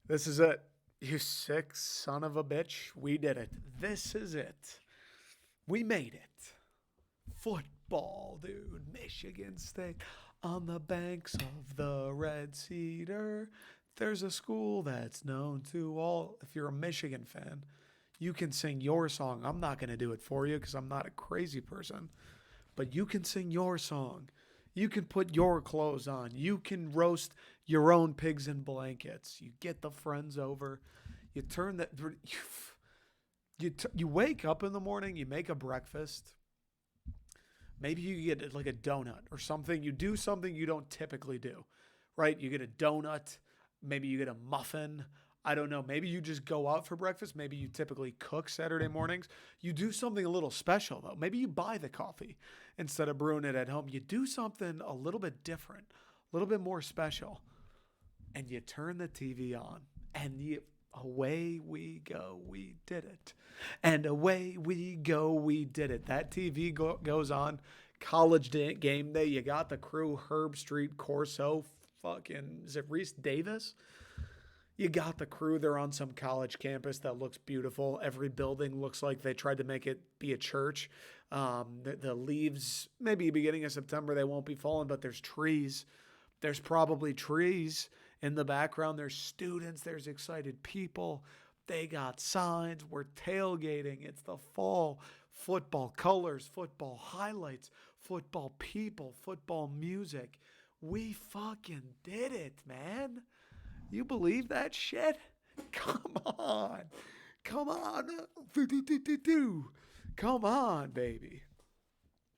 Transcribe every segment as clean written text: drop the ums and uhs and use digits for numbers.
This is it. You sick son of a bitch. We did it. This is it. We made it. Football, dude. Michigan State on the banks of the Red Cedar. There's a school that's known to all. If you're a Michigan fan, you can sing your song. I'm not going to do it for you because I'm not a crazy person, but you can sing your song. You can put your clothes on. You can roast your own pigs in blankets. You get the friends over. You turn that. You wake up in the morning. You make a breakfast. Maybe you get like a donut or something. You do something you don't typically do, right? You get a donut. Maybe you get a muffin. I don't know. Maybe you just go out for breakfast. Maybe you typically cook Saturday mornings. You do something a little special, though. Maybe you buy the coffee instead of brewing it at home. You do something a little bit different, a little bit more special, and you turn the TV on, and away we go. We did it. And away we go. We did it. That TV goes on. College game day. You got the crew, Herb Street, Corso, fucking, is it Reese Davis? You got the crew. They're on some college campus that looks beautiful. Every building looks like they tried to make it be a church. The leaves, maybe beginning of September, they won't be falling, but there's trees. There's probably trees in the background. There's students. There's excited people. They got signs. We're tailgating. It's the fall. Football colors, football highlights, football people, football music. We fucking did it, man. You believe that shit? Come on. Come on. Come on, baby.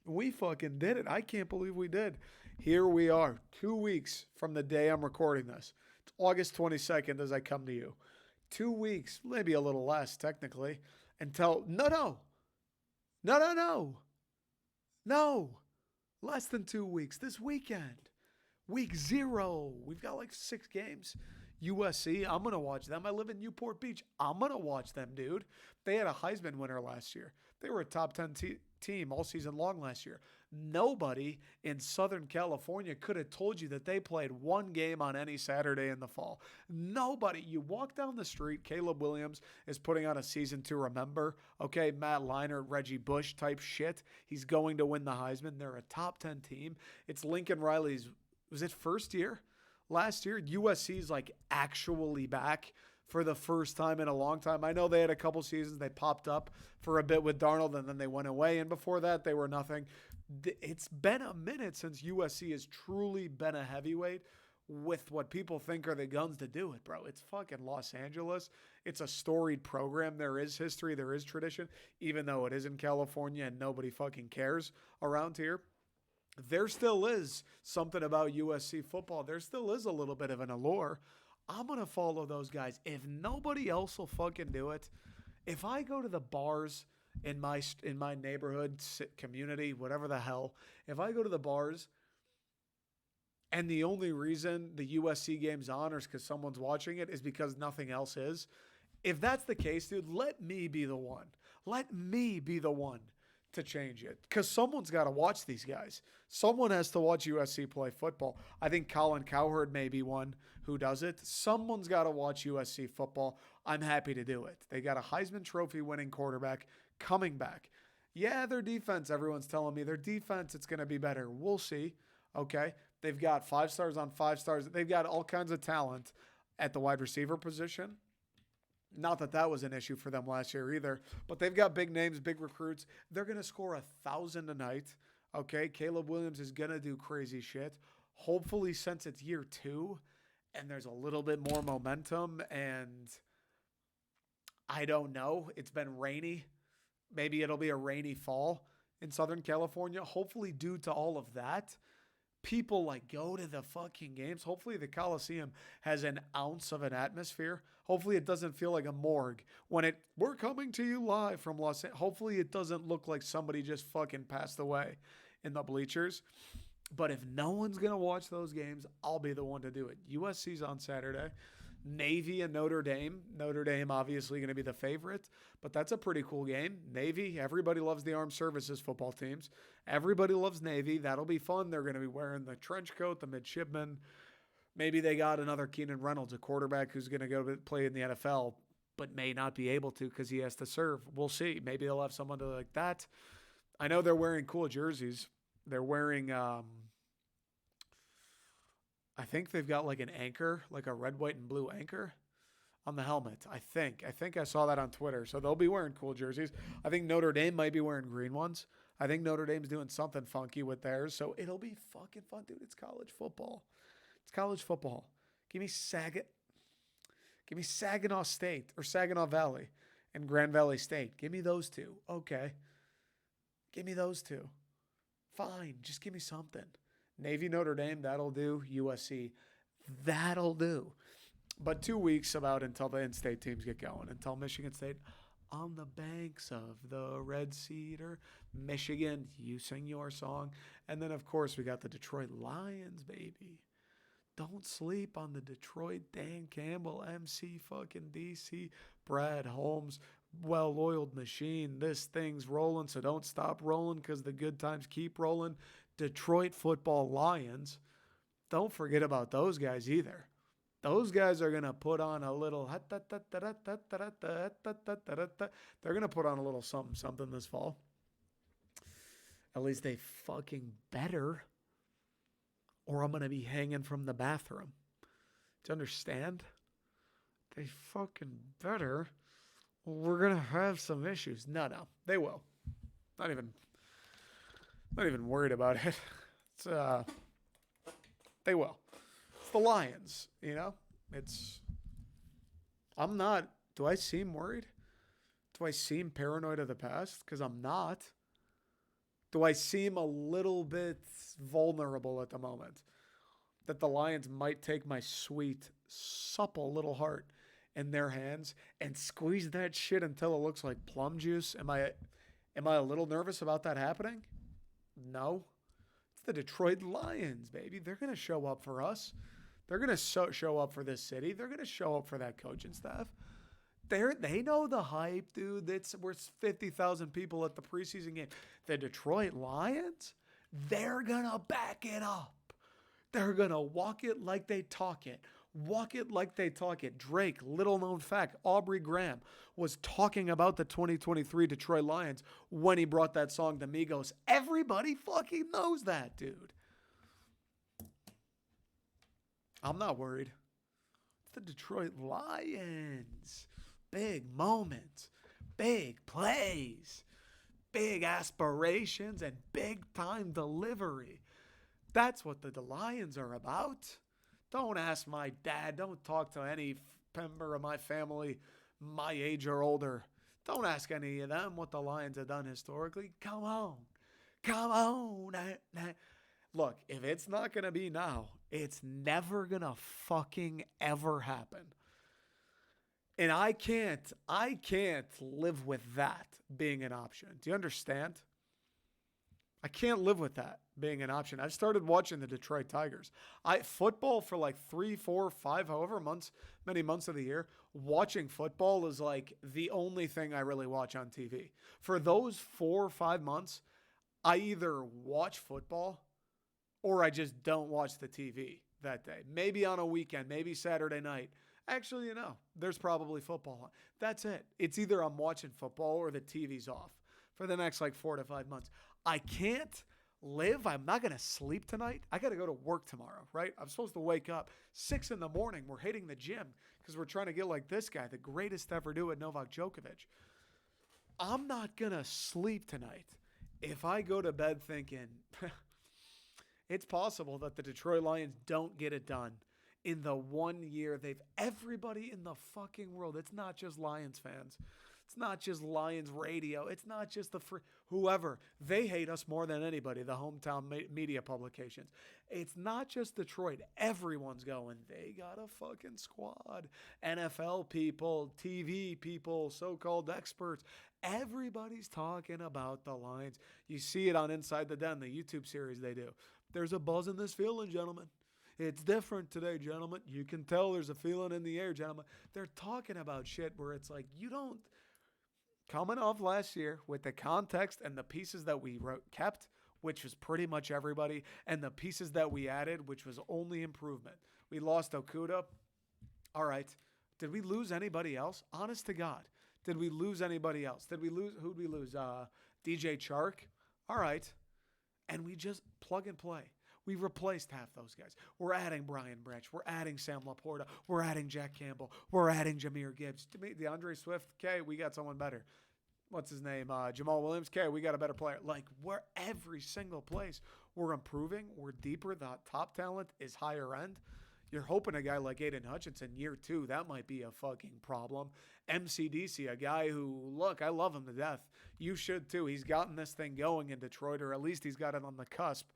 We fucking did it. I can't believe we did. Here we are, 2 weeks from the day I'm recording this. It's August 22nd as I come to you. 2 weeks, maybe a little less technically, until no. No. Less than 2 weeks. This weekend. Week 0. We've got like 6 games. USC, I'm going to watch them. I live in Newport Beach. I'm going to watch them, dude. They had a Heisman winner last year. They were a top 10 team all season long last year. Nobody in Southern California could have told you that they played one game on any Saturday in the fall. Nobody. You walk down the street, Caleb Williams is putting on a season to remember. Okay, Matt Leinart, Reggie Bush type shit. He's going to win the Heisman. They're a top 10 team. It's Lincoln Riley's, was it first year? Last year, USC's like actually back for the first time in a long time. I know they had a couple seasons. They popped up for a bit with Darnold and then they went away. And before that, they were nothing. It's been a minute since USC has truly been a heavyweight with what people think are the guns to do it, bro. It's fucking Los Angeles. It's a storied program. There is history. There is tradition, even though it is in California and nobody fucking cares around here. There still is something about USC football. There still is a little bit of an allure. I'm going to follow those guys. If nobody else will fucking do it, if I go to the bars in my neighborhood, community, whatever the hell, if I go to the bars and the only reason the USC game's on is because someone's watching it is because nothing else is, if that's the case, dude, let me be the one. Let me be the one to change it because someone's got to watch these guys. Someone has to watch USC play football. I think Colin Cowherd may be one who does it. Someone's got to watch USC football. I'm happy to do it. They got a Heisman Trophy winning quarterback coming back. Yeah, their defense, everyone's telling me their defense, it's going to be better. We'll see. Okay. They've got 5 stars on 5 stars. They've got all kinds of talent at the wide receiver position. Not that that was an issue for them last year either, but they've got big names, big recruits. They're going to score 1,000 a night. Okay, Caleb Williams is going to do crazy shit. Hopefully, since it's year 2 and there's a little bit more momentum, and I don't know, it's been rainy. Maybe it'll be a rainy fall in Southern California. Hopefully, due to all of that, people like go to the fucking games. Hopefully the Coliseum has an ounce of an atmosphere. Hopefully it doesn't feel like a morgue when we're coming to you live from Los Angeles. Hopefully it doesn't look like somebody just fucking passed away in the bleachers. But if no one's going to watch those games, I'll be the one to do it. USC's on Saturday. Navy and Notre Dame. Notre Dame obviously going to be the favorite, but that's a pretty cool game. Navy, everybody loves the armed services football teams. Everybody loves Navy. That'll be fun. They're going to be wearing the trench coat, the midshipmen. Maybe they got another Keenan Reynolds, a quarterback who's going to go play in the NFL, but may not be able to because he has to serve. We'll see. Maybe they'll have someone like that. I know they're wearing cool jerseys. They're wearing, I think they've got like an anchor, like a red, white, and blue anchor on the helmet. I think I saw that on Twitter. So they'll be wearing cool jerseys. I think Notre Dame might be wearing green ones. I think Notre Dame's doing something funky with theirs. So it'll be fucking fun, dude. It's college football. It's college football. Give me Saginaw State or Saginaw Valley and Grand Valley State. Give me those two. Okay. Give me those two. Fine. Just give me something. Navy, Notre Dame, that'll do. USC, that'll do. But 2 weeks about until the in-state teams get going. Until Michigan State on the banks of the Red Cedar. Michigan, you sing your song. And then, of course, we got the Detroit Lions, baby. Don't sleep on the Detroit Dan Campbell, MC fucking DC, Brad Holmes, well-oiled machine. This thing's rolling, so don't stop rolling because the good times keep rolling. Detroit football Lions. Don't forget about those guys either. Those guys are going to put on a little... They're going to put on a little something this fall. At least they fucking better. Or I'm going to be hanging from the bathroom. Do you understand? They fucking better. We're going to have some issues. No, they will. Not even worried about it. It's, they will. It's the Lions, you know? I'm not, do I seem worried? Do I seem paranoid of the past? Because I'm not. Do I seem a little bit vulnerable at the moment? That the Lions might take my sweet, supple little heart in their hands and squeeze that shit until it looks like plum juice? Am I a little nervous about that happening? No. It's the Detroit Lions, baby. They're going to show up for us. They're going to show up for this city. They're going to show up for that coaching staff. They know the hype, dude. We're 50,000 people at the preseason game. The Detroit Lions, they're going to back it up. They're going to walk it like they talk it. Walk it like they talk it. Drake, little known fact, Aubrey Graham was talking about the 2023 Detroit Lions when he brought that song to Migos. Everybody fucking knows that, dude. I'm not worried. It's the Detroit Lions. Big moments, big plays, big aspirations, and big time delivery. That's what the Lions are about. Don't ask my dad. Don't talk to any member of my family my age or older. Don't ask any of them what the Lions have done historically. Come on. Look, if it's not going to be now, it's never going to fucking ever happen. And I can't live with that being an option. Do you understand? I can't live with that being an option. I've started watching the Detroit Tigers. Football for like 3, 4, 5, however many months of the year, watching football is like the only thing I really watch on TV. For those 4 or 5 months, I either watch football or I just don't watch the TV that day. Maybe on a weekend, maybe Saturday night. Actually, there's probably football on. That's it. It's either I'm watching football or the TV's off for the next like 4 to 5 months. I can't live. I'm not going to sleep tonight. I got to go to work tomorrow, right? I'm supposed to wake up 6 a.m. We're hitting the gym because we're trying to get like this guy, the greatest ever do it, Novak Djokovic. I'm not going to sleep tonight if I go to bed thinking it's possible that the Detroit Lions don't get it done in the 1 year everybody in the fucking world. It's not just Lions fans. It's not just Lions radio. It's not just whoever. They hate us more than anybody, the hometown media publications. It's not just Detroit. Everyone's going, they got a fucking squad. NFL people, TV people, so-called experts. Everybody's talking about the Lions. You see it on Inside the Den, the YouTube series they do. There's a buzz in this feeling, gentlemen. It's different today, gentlemen. You can tell there's a feeling in the air, gentlemen. They're talking about shit where it's like, coming off last year with the context and the pieces that we kept, which was pretty much everybody, and the pieces that we added, which was only improvement. We lost Okuda. All right. Did we lose anybody else? Honest to God. Did we lose anybody else? Who'd we lose? DJ Chark. All right. And we just plug and play. We replaced half those guys. We're adding Brian Branch. We're adding Sam Laporta. We're adding Jack Campbell. We're adding Jameer Gibbs. To me, DeAndre Swift, okay, we got someone better. What's his name? Jamal Williams, okay, we got a better player. Like, we're every single place. We're improving. We're deeper. The top talent is higher end. You're hoping a guy like Aiden Hutchinson, year 2, that might be a fucking problem. MCDC, a guy who, look, I love him to death. You should too. He's gotten this thing going in Detroit, or at least he's got it on the cusp.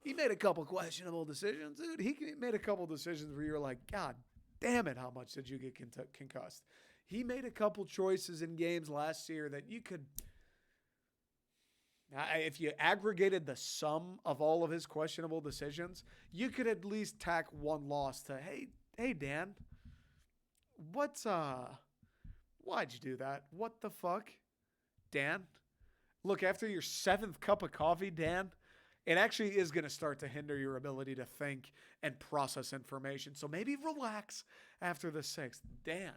He made a couple questionable decisions, dude. He made a couple decisions where you're like, God damn it, how much did you get concussed? He made a couple choices in games last year that you could, if you aggregated the sum of all of his questionable decisions, you could at least tack one loss to, hey, Dan, why'd you do that? What the fuck, Dan? Look, after your 7th cup of coffee, Dan, it actually is going to start to hinder your ability to think and process information. So maybe relax after the 6th. Dan,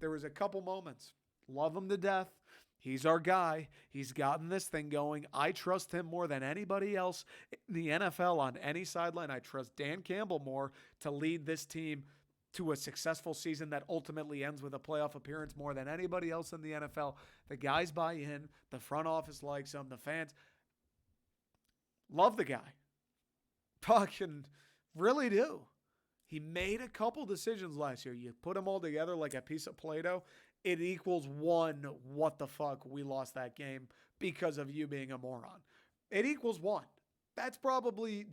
there was a couple moments. Love him to death. He's our guy. He's gotten this thing going. I trust him more than anybody else in the NFL on any sideline. I trust Dan Campbell more to lead this team to a successful season that ultimately ends with a playoff appearance more than anybody else in the NFL. The guys buy in. The front office likes him. The fans love the guy. Fucking really do. He made a couple decisions last year. You put them all together like a piece of Play-Doh, it equals 1. What the fuck? We lost that game because of you being a moron. It equals 1. That's probably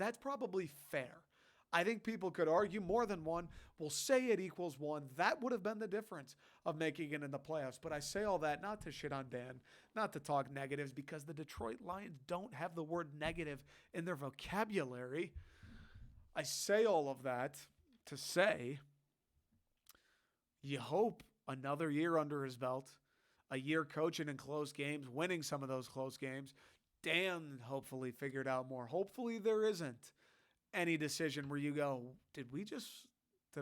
fair. I think people could argue more than 1. We'll say it equals 1. That would have been the difference of making it in the playoffs. But I say all that not to shit on Dan, not to talk negatives, because the Detroit Lions don't have the word negative in their vocabulary. I say all of that to say you hope another year under his belt, a year coaching in close games, winning some of those close games. Dan hopefully figured out more. Hopefully there isn't any decision where you go, did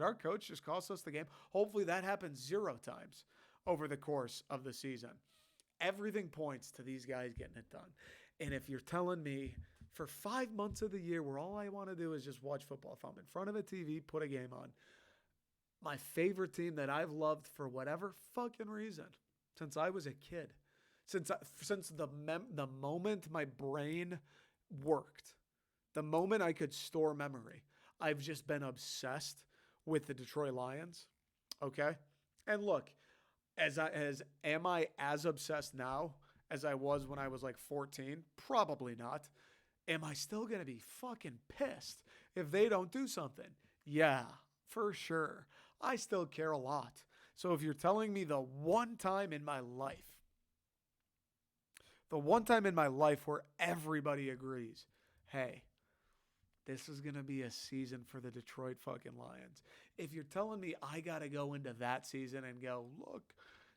our coach just cost us the game? Hopefully that happens 0 times over the course of the season. Everything points to these guys getting it done. And if you're telling me for 5 months of the year where all I want to do is just watch football, if I'm in front of a TV, put a game on, my favorite team that I've loved for whatever fucking reason since I was a kid, since the moment my brain worked, the moment I could store memory, I've just been obsessed with the Detroit Lions. Okay? And look, am I as obsessed now as I was when I was like 14? Probably not. Am I still going to be fucking pissed if they don't do something? Yeah, for sure. I still care a lot. So if you're telling me the one time in my life where everybody agrees, hey, this is going to be a season for the Detroit fucking Lions. If you're telling me I got to go into that season and go, look,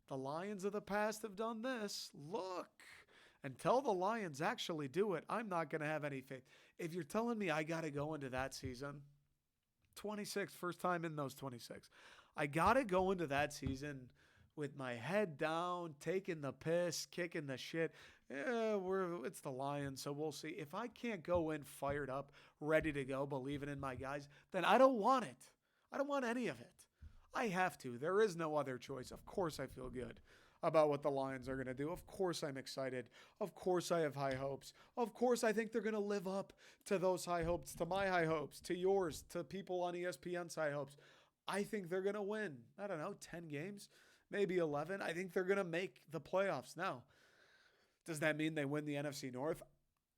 the Lions of the past have done this. Look, until the Lions actually do it, I'm not going to have any faith. If you're telling me I got to go into that season, 26, first time in those 26. I got to go into that season with my head down, taking the piss, kicking the shit. It's the Lions, so we'll see. If I can't go in fired up, ready to go, believing in my guys, then I don't want it. I don't want any of it. I have to. There is no other choice. Of course I feel good about what the Lions are going to do. Of course I'm excited. Of course I have high hopes. Of course I think they're going to live up to those high hopes, to my high hopes, to yours, to people on ESPN's high hopes. I think they're going to win, 10 games, maybe 11. I think they're going to make the playoffs. Now, does that mean they win the NFC North?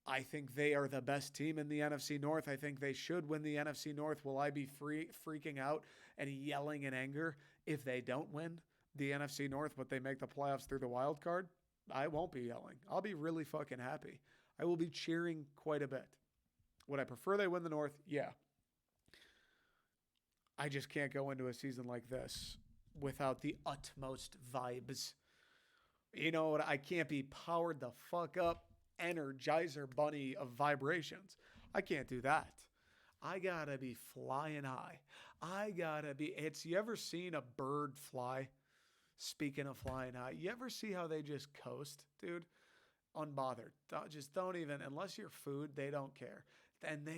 I think they are the best team in the NFC North. I think they should win the NFC North. Will I be freaking out and yelling in anger if they don't win the NFC North, but they make the playoffs through the wild card? I won't be yelling. I'll be really fucking happy. I will be cheering quite a bit. Would I prefer they win the North? Yeah. I just can't go into a season like this without the utmost vibes. You know what? I can't be powered the fuck up, Energizer bunny of vibrations. I can't do that. I gotta be flying high. I gotta be. You ever seen a bird fly? Speaking of flying high, you ever see how they just coast, dude? Unbothered. Just don't even, unless you're food, they don't care. And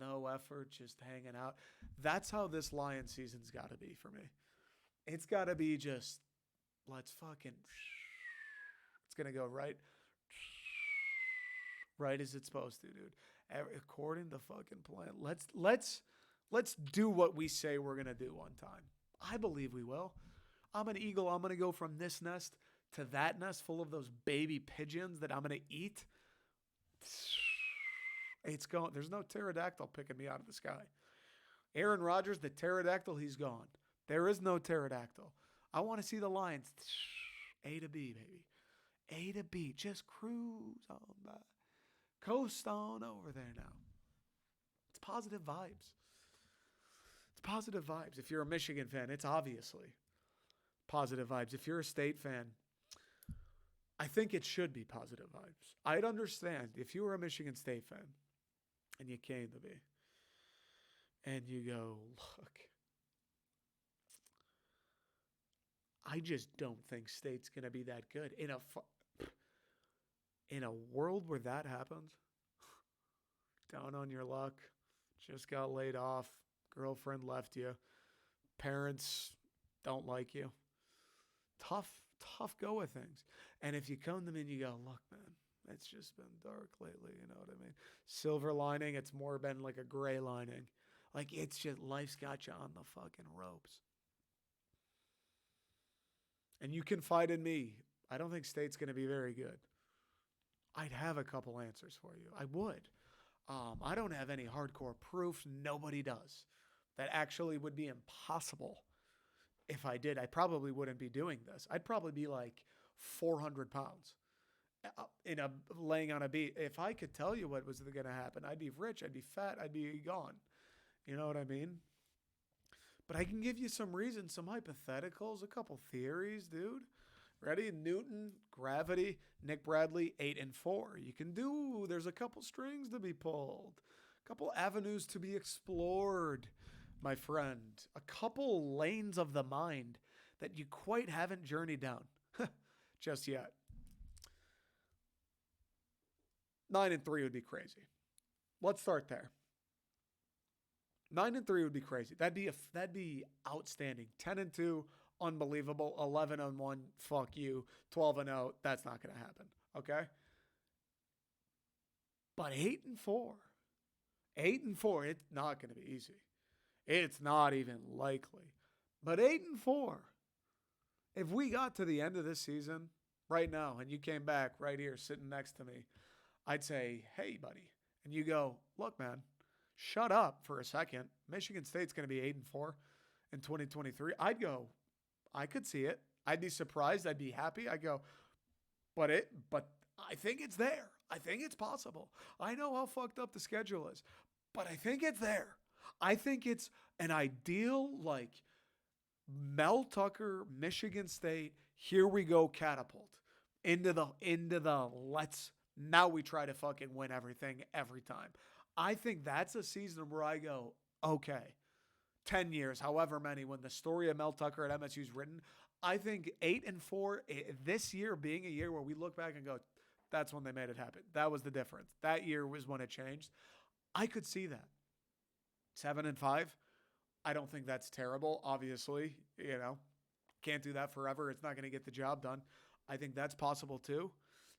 no effort, just hanging out. That's how this Lion season's got to be for me. It's got to be just, let's fucking, it's going to go right as it's supposed to, dude. According to fucking plan. Let's do what we say we're going to do one time. I believe we will. I'm an eagle. I'm going to go from this nest to that nest full of those baby pigeons that I'm going to eat. It's going. There's no pterodactyl picking me out of the sky. Aaron Rodgers, the pterodactyl, he's gone. There is no pterodactyl. I want to see the Lions. A to B, baby. A to B. Just cruise on by. Coast on over there now. It's positive vibes. It's positive vibes. If you're a Michigan fan, it's obviously positive vibes. If you're a State fan, I think it should be positive vibes. I'd understand if you were a Michigan State fan and you came to me and you go, look, I just don't think State's going to be that good. In a world where that happens, down on your luck, just got laid off, girlfriend left you, parents don't like you. Tough go with things. And if you come to me and you go, look, man, it's just been dark lately, you know what I mean? Silver lining, it's more been like a gray lining. Like, it's just, life's got you on the fucking ropes. And you confide in me. I don't think State's going to be very good. I'd have a couple answers for you. I would. I don't have any hardcore proof. Nobody does. That actually would be impossible. If I did, I probably wouldn't be doing this. I'd probably be like 400 pounds laying on a beat. If I could tell you what was going to happen, I'd be rich, I'd be fat, I'd be gone. You know what I mean? But I can give you some reasons, some hypotheticals, a couple theories, dude. Ready? Newton, gravity, Nick Bradley, 8 and 4. You can do, there's a couple strings to be pulled, a couple avenues to be explored, my friend. A couple lanes of the mind that you quite haven't journeyed down just yet. 9 and 3 would be crazy. Let's start there. 9 and 3 would be crazy. That'd be outstanding. 10 and 2, unbelievable. 11 and 1, fuck you. 12 and 0, that's not going to happen. Okay? But 8 and 4. 8 and 4, it's not going to be easy. It's not even likely. But 8 and 4. If we got to the end of this season right now and you came back right here sitting next to me, I'd say, hey, buddy. And you go, look, man, shut up for a second. Michigan State's going to be 8 and 4 in 2023. I'd go, I could see it. I'd be surprised. I'd be happy. I go, but I think it's there. I think it's possible. I know how fucked up the schedule is, but I think it's there. I think it's an ideal, like, Mel Tucker, Michigan State, here we go catapult into the let's, now we try to fucking win everything every time. I think that's a season where I go, okay, 10 years, however many, when the story of Mel Tucker at MSU is written, I think 8 and 4, this year being a year where we look back and go, that's when they made it happen. That was the difference. That year was when it changed. I could see that. 7 and 5, I don't think that's terrible. Obviously, can't do that forever. It's not going to get the job done. I think that's possible too.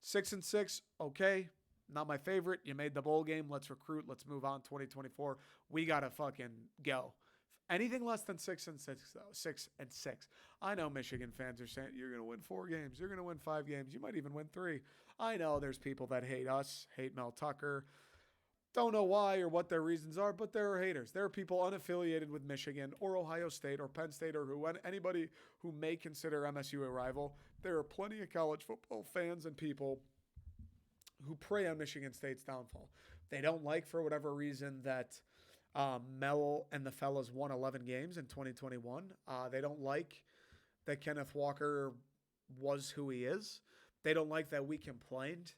6 and 6, okay. Not my favorite. You made the bowl game. Let's recruit. Let's move on. 2024. We got to fucking go. Anything less than 6 and 6, though. 6 and 6. I know Michigan fans are saying, you're going to win 4 games. You're going to win 5 games. You might even win 3. I know there's people that hate us, hate Mel Tucker. Don't know why or what their reasons are, but there are haters. There are people unaffiliated with Michigan or Ohio State or Penn State or anybody who may consider MSU a rival. There are plenty of college football fans and people who prey on Michigan State's downfall. They don't like, for whatever reason, that Mel and the fellas won 11 games in 2021. They don't like that Kenneth Walker was who he is. They don't like that we complained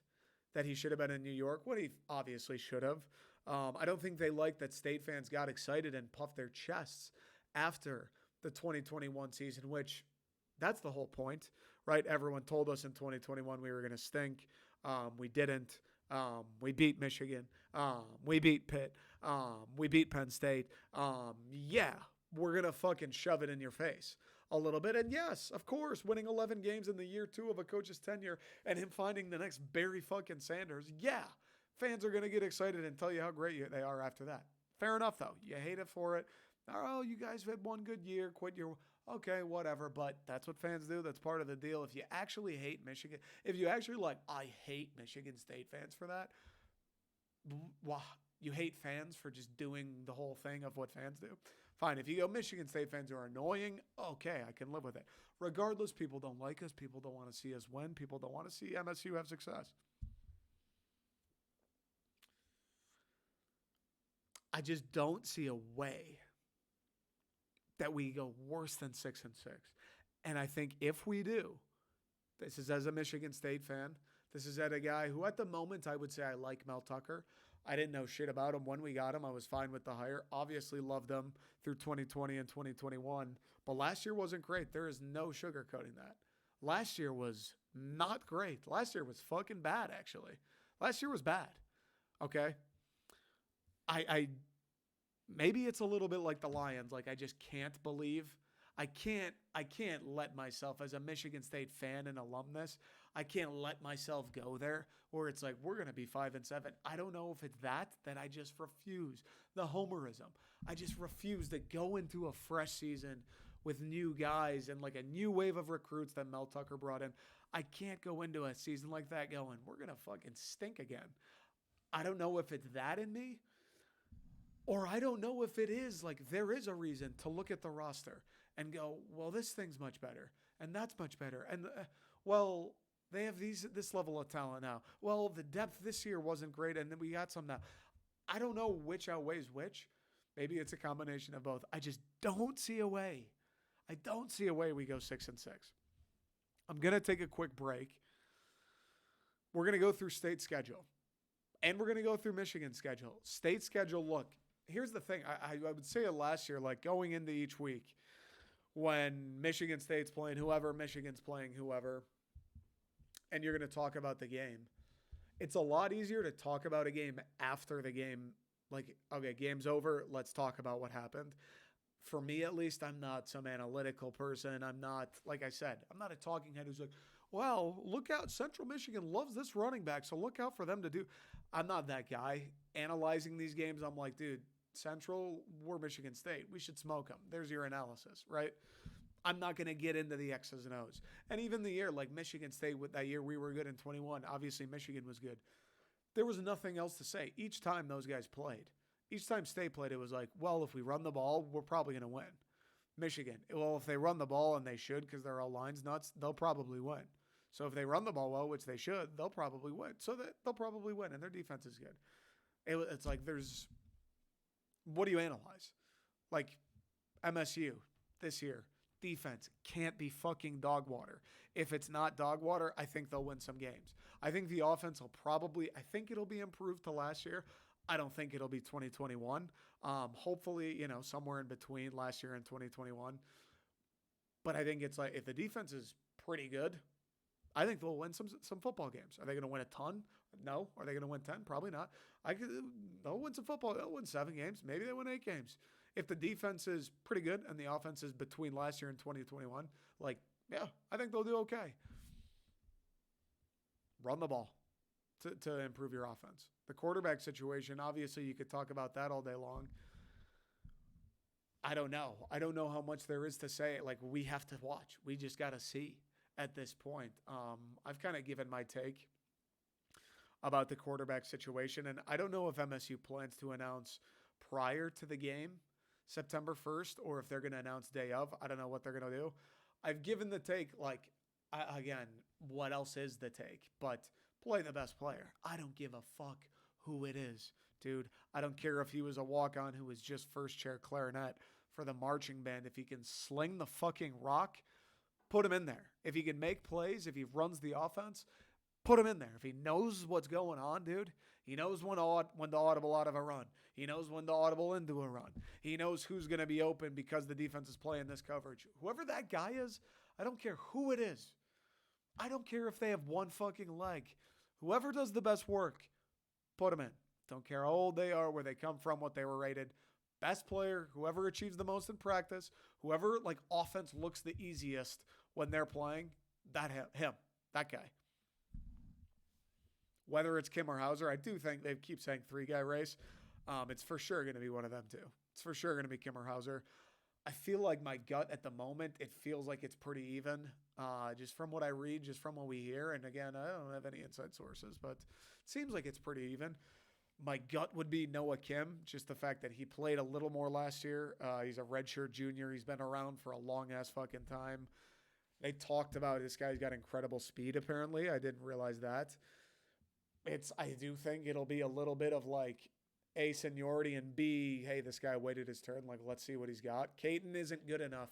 that he should have been in New York, what he obviously should have. I don't think they like that State fans got excited and puffed their chests after the 2021 season, which that's the whole point, right? Everyone told us in 2021 we were going to stink. We didn't. We beat Michigan. We beat Pitt. We beat Penn State. Yeah, we're going to fucking shove it in your face a little bit. And yes, of course, winning 11 games in the year 2 of a coach's tenure and him finding the next Barry fucking Sanders. Yeah, fans are going to get excited and tell you how great they are after that. Fair enough, though. You hate it for it. Oh, you guys had one good year. Quit your... Okay, whatever, but that's what fans do. That's part of the deal. If you actually hate Michigan, if you actually I hate Michigan State fans for that, wow, you hate fans for just doing the whole thing of what fans do. Fine, if you go Michigan State fans are annoying, okay, I can live with it. Regardless, people don't like us. People don't want to see us win. People don't want to see MSU have success. I just don't see a way that we go worse than 6-6. And I think if we do, this is as a Michigan State fan, this is at a guy who at the moment I would say I like Mel Tucker. I didn't know shit about him when we got him. I was fine with the hire. Obviously loved him through 2020 and 2021. But last year wasn't great. There is no sugarcoating that. Last year was not great. Last year was fucking bad, actually. Last year was bad. Okay? I maybe it's a little bit like the Lions. Like I just can't believe. I can't let myself as a Michigan State fan and alumnus, I can't let myself go there where it's like we're going to be 5-7. I don't know if it's that I just refuse. The homerism. I just refuse to go into a fresh season with new guys and like a new wave of recruits that Mel Tucker brought in. I can't go into a season like that going, we're going to fucking stink again. I don't know if it's that in me. Or I don't know if it is like there is a reason to look at the roster and go, well, this thing's much better and that's much better. And well, they have this level of talent now. Well, the depth this year wasn't great and then we got some now. I don't know which outweighs which. Maybe it's a combination of both. I just don't see a way. I don't see a way we go 6-6. I'm going to take a quick break. We're going to go through State schedule. And we're going to go through Michigan schedule. State schedule, look. Here's the thing. I would say it last year, like going into each week when Michigan State's playing whoever, Michigan's playing whoever, and you're going to talk about the game. It's a lot easier to talk about a game after the game. Like, okay, game's over. Let's talk about what happened. For me, at least, I'm not some analytical person. I'm not, like I said, I'm not a talking head who's like, well, look out. Central Michigan loves this running back, so look out for them to do. I'm not that guy. Analyzing these games, I'm like, dude, Central, we're Michigan State. We should smoke them. There's your analysis, right? I'm not going to get into the X's and O's. And even the year, like Michigan State, with that year we were good in 21. Obviously, Michigan was good. There was nothing else to say. Each time those guys played, each time State played, it was like, well, if we run the ball, we're probably going to win. Michigan, well, if they run the ball, and they should because they're all lines nuts, they'll probably win. So if they run the ball well, which they should, they'll probably win. So they'll probably win, and their defense is good. It's like there's – what do you analyze? Like MSU this year, defense can't be fucking dog water. If it's not dog water, I think they'll win some games. I think the offense will I think it'll be improved to last year. I don't think it'll be 2021. Hopefully, somewhere in between last year and 2021. But I think it's like if the defense is pretty good, I think they'll win some football games. Are they going to win a ton? No. Are they going to win 10? Probably not. They'll win some football. They'll win 7 games. Maybe they win 8 games. If the defense is pretty good and the offense is between last year and 2021, yeah, I think they'll do okay. Run the ball to improve your offense. The quarterback situation, obviously you could talk about that all day long. I don't know. I don't know how much there is to say. Like, we have to watch. We just got to see at this point. I've kind of given my take about the quarterback situation, and I don't know if MSU plans to announce prior to the game, September 1st, or if they're going to announce day of. I don't know what they're going to do. I've given the take, again, what else is the take? But play the best player. I don't give a fuck who it is, dude. I don't care if he was a walk-on who was just first chair clarinet for the marching band. If he can sling the fucking rock, put him in there. If he can make plays, if he runs the offense, Put him in there. If he knows what's going on, dude, he knows when to audible out of a run. He knows when to audible into a run. He knows who's going to be open because the defense is playing this coverage. Whoever that guy is, I don't care who it is. I don't care if they have one fucking leg. Whoever does the best work, put them in. Don't care how old they are, where they come from, what they were rated. Best player, whoever achieves the most in practice, whoever like offense looks the easiest when they're playing, that that guy. Whether it's Kim or Hauser, I do think they keep saying 3-guy race. It's for sure going to be one of them two. It's for sure going to be Kim or Hauser. I feel like my gut at the moment, it feels like it's pretty even. Just from what I read, just from what we hear. And again, I don't have any inside sources, but it seems like it's pretty even. My gut would be Noah Kim, just the fact that he played a little more last year. He's a redshirt junior. He's been around for a long-ass fucking time. They talked about this guy's got incredible speed, apparently. I didn't realize that. I do think it'll be a little bit of like A, seniority, and B, hey, this guy waited his turn. Like, let's see what he's got. Caden isn't good enough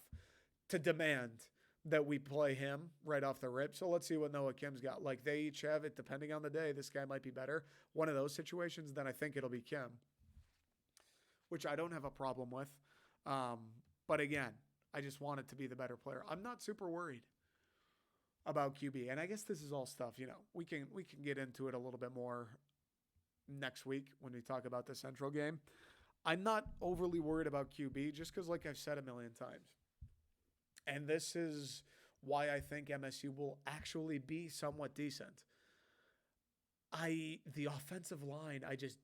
to demand that we play him right off the rip. So let's see what Noah Kim's got. Like, they each have it, depending on the day, this guy might be better. One of those situations, then I think it'll be Kim, which I don't have a problem with. But again, I just want it to be the better player. I'm not super worried about QB. And I guess this is all stuff, we can get into it a little bit more next week when we talk about the Central game. I'm not overly worried about QB just because, like I've said a million times, and this is why I think MSU will actually be somewhat decent. The offensive line, I just,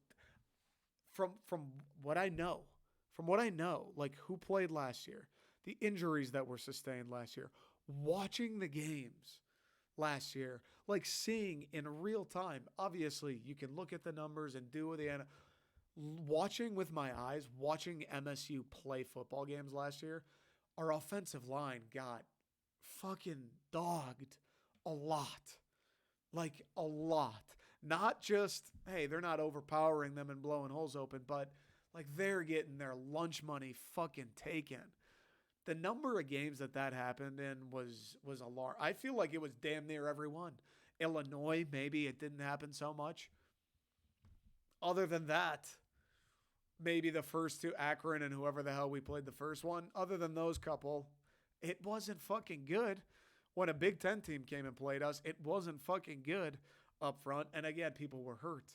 from what I know, like who played last year, the injuries that were sustained last year, watching the games last year, like seeing in real time, obviously you can look at the numbers and do watching with my eyes, watching MSU play football games last year, our offensive line got fucking dogged a lot. Like a lot. Not just, hey, they're not overpowering them and blowing holes open, but like they're getting their lunch money fucking taken. The number of games that happened in was alarming. I feel like it was damn near every one. Illinois, maybe it didn't happen so much. Other than that, maybe the first two, Akron and whoever the hell we played the first one. Other than those couple, it wasn't fucking good. When a Big Ten team came and played us, it wasn't fucking good up front. And again, people were hurt.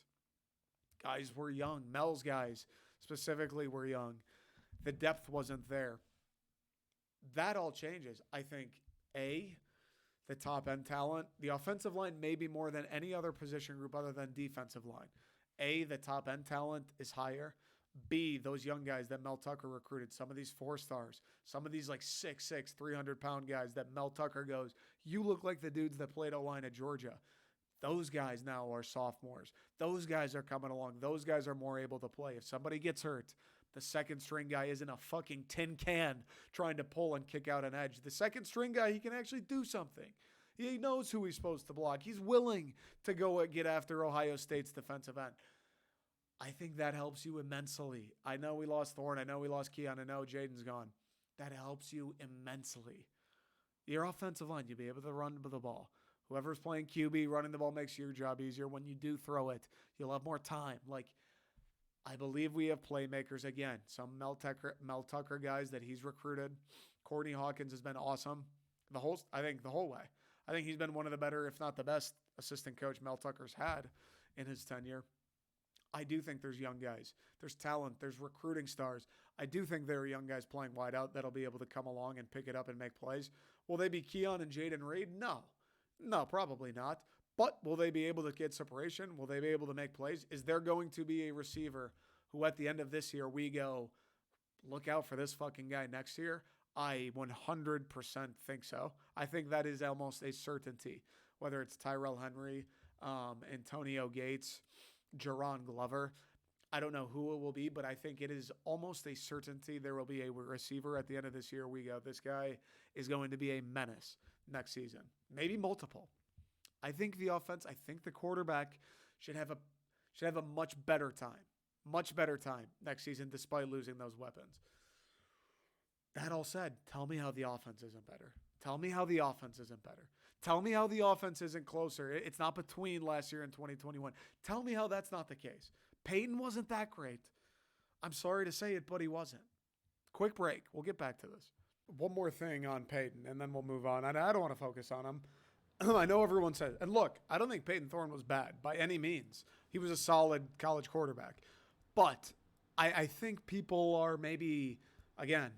Guys were young. Mel's guys specifically were young. The depth wasn't there. That all changes. I think, A, the top end talent, the offensive line maybe more than any other position group other than defensive line. A, the top end talent is higher. B, those young guys that Mel Tucker recruited, some of these 4-stars, some of these like 6'6", 300-pound guys that Mel Tucker goes, you look like the dudes that played O-line at Georgia. Those guys now are sophomores. Those guys are coming along. Those guys are more able to play. If somebody gets hurt, the second string guy isn't a fucking tin can trying to pull and kick out an edge. The second string guy, he can actually do something. He knows who he's supposed to block. He's willing to go get after Ohio State's defensive end. I think that helps you immensely. I know we lost Thorne. I know we lost Keon. I know Jaden's gone. That helps you immensely. Your offensive line, you'll be able to run the ball. Whoever's playing QB, running the ball makes your job easier. When you do throw it, you'll have more time. Like, I believe we have playmakers again. Some Mel Tucker guys that he's recruited. Courtney Hawkins has been awesome. The whole way. I think he's been one of the better, if not the best, assistant coach Mel Tucker's had in his tenure. I do think there's young guys. There's talent. There's recruiting stars. I do think there are young guys playing wide out that'll be able to come along and pick it up and make plays. Will they be Keon and Jaden Reed? No, probably not. But will they be able to get separation? Will they be able to make plays? Is there going to be a receiver who at the end of this year we go, look out for this fucking guy next year? I 100% think so. I think that is almost a certainty, whether it's Tyrell Henry, Antonio Gates, Jerron Glover. I don't know who it will be, but I think it is almost a certainty there will be a receiver at the end of this year. We go, this guy is going to be a menace next season. Maybe multiple. I think the offense, I think the quarterback should have a much better time next season despite losing those weapons. That all said, tell me how the offense isn't better. Tell me how the offense isn't closer. It's not between last year and 2021. Tell me how that's not the case. Peyton wasn't that great. I'm sorry to say it, but he wasn't. Quick break. We'll get back to this. One more thing on Peyton, and then we'll move on. I don't want to focus on him. I know everyone says, and look, I don't think Peyton Thorne was bad by any means. He was a solid college quarterback. But I think people are maybe, again,